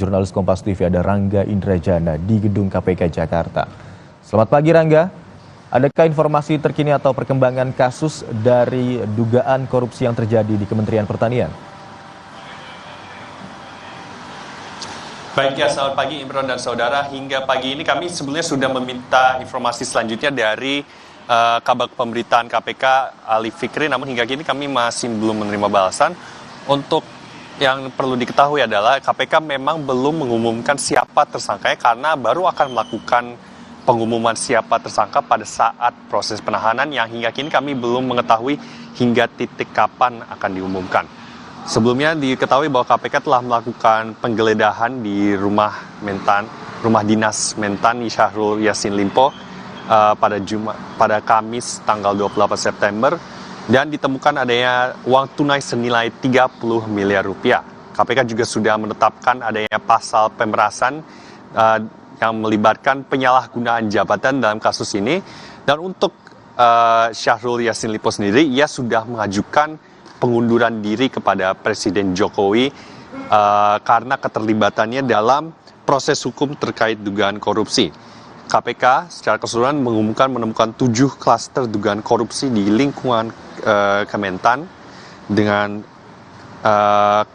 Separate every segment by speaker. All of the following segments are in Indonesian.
Speaker 1: jurnalis Kompas TV ada Rangga Indrajana di Gedung KPK Jakarta. Selamat pagi Rangga, adakah informasi terkini atau perkembangan kasus dari dugaan korupsi yang terjadi di Kementerian Pertanian?
Speaker 2: Baik ya, selamat pagi Imron dan saudara. Hingga pagi ini kami sebelumnya sudah meminta informasi selanjutnya dari Kabag Pemberitaan KPK Ali Fikri, namun hingga kini kami masih belum menerima balasan. Untuk yang perlu diketahui adalah KPK memang belum mengumumkan siapa tersangkanya karena baru akan melakukan pengumuman siapa tersangka pada saat proses penahanan yang hingga kini kami belum mengetahui hingga titik kapan akan diumumkan. Sebelumnya diketahui bahwa KPK telah melakukan penggeledahan di rumah dinas Mentan Syahrul Yassin Limpo pada Kamis tanggal 28 September dan ditemukan adanya uang tunai senilai 30 miliar rupiah. KPK juga sudah menetapkan adanya pasal pemerasan yang melibatkan penyalahgunaan jabatan dalam kasus ini, dan untuk Syahrul Yassin Limpo sendiri ia sudah mengajukan pengunduran diri kepada Presiden Jokowi karena keterlibatannya dalam proses hukum terkait dugaan korupsi. KPK secara keseluruhan menemukan 7 klaster dugaan korupsi di lingkungan Kementan, dengan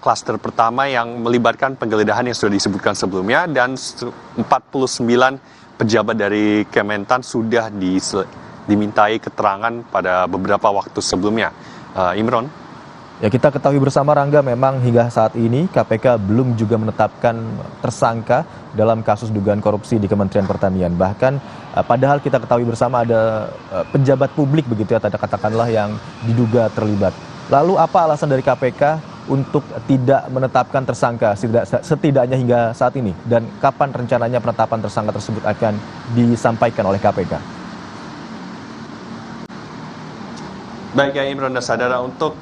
Speaker 2: klaster pertama yang melibatkan penggeledahan yang sudah disebutkan sebelumnya, dan 49 pejabat dari Kementan sudah dimintai keterangan pada beberapa waktu sebelumnya. Imron.
Speaker 1: Ya, kita ketahui bersama Rangga, memang hingga saat ini KPK belum juga menetapkan tersangka dalam kasus dugaan korupsi di Kementerian Pertanian. Bahkan padahal kita ketahui bersama ada pejabat publik begitu ya, katakanlah yang diduga terlibat. Lalu apa alasan dari KPK untuk tidak menetapkan tersangka setidaknya hingga saat ini? Dan kapan rencananya penetapan tersangka tersebut akan disampaikan oleh KPK?
Speaker 2: Baik ya Imron dan saudara, untuk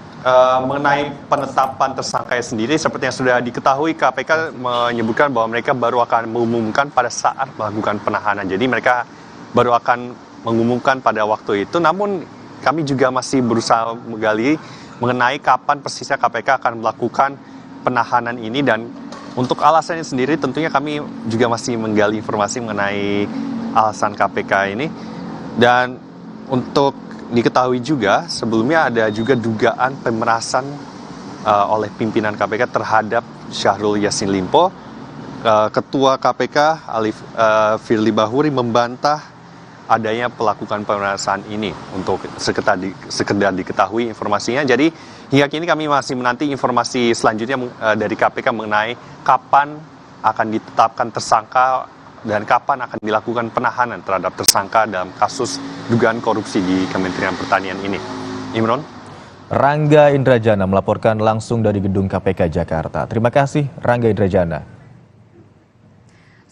Speaker 2: mengenai penetapan tersangka sendiri, seperti yang sudah diketahui, KPK menyebutkan bahwa mereka baru akan mengumumkan pada saat melakukan penahanan. Jadi mereka baru akan mengumumkan pada waktu itu. Namun kami juga masih berusaha menggali mengenai kapan persisnya KPK akan melakukan penahanan ini, dan untuk alasannya sendiri tentunya kami juga masih menggali informasi mengenai alasan KPK ini. Dan untuk diketahui juga sebelumnya ada juga dugaan pemerasan oleh pimpinan KPK terhadap Syahrul Yassin Limpo. Ketua KPK Firly Bahuri membantah adanya pelakukan pemerasan ini, untuk sekedar diketahui informasinya. Jadi hingga kini kami masih menanti informasi selanjutnya dari KPK mengenai kapan akan ditetapkan tersangka dan kapan akan dilakukan penahanan terhadap tersangka dalam kasus dugaan korupsi di Kementerian Pertanian ini. Imron.
Speaker 1: Rangga Indrajana melaporkan langsung dari Gedung KPK Jakarta. Terima kasih Rangga Indrajana.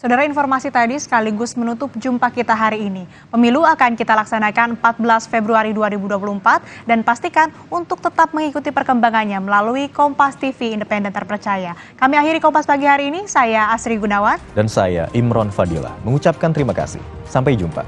Speaker 3: Saudara, informasi tadi sekaligus menutup jumpa kita hari ini. Pemilu akan kita laksanakan 14 Februari 2024 dan pastikan untuk tetap mengikuti perkembangannya melalui Kompas TV independen terpercaya. Kami akhiri Kompas pagi hari ini, saya Asri Gunawan.
Speaker 1: Dan saya Imron Fadilah mengucapkan terima kasih. Sampai jumpa.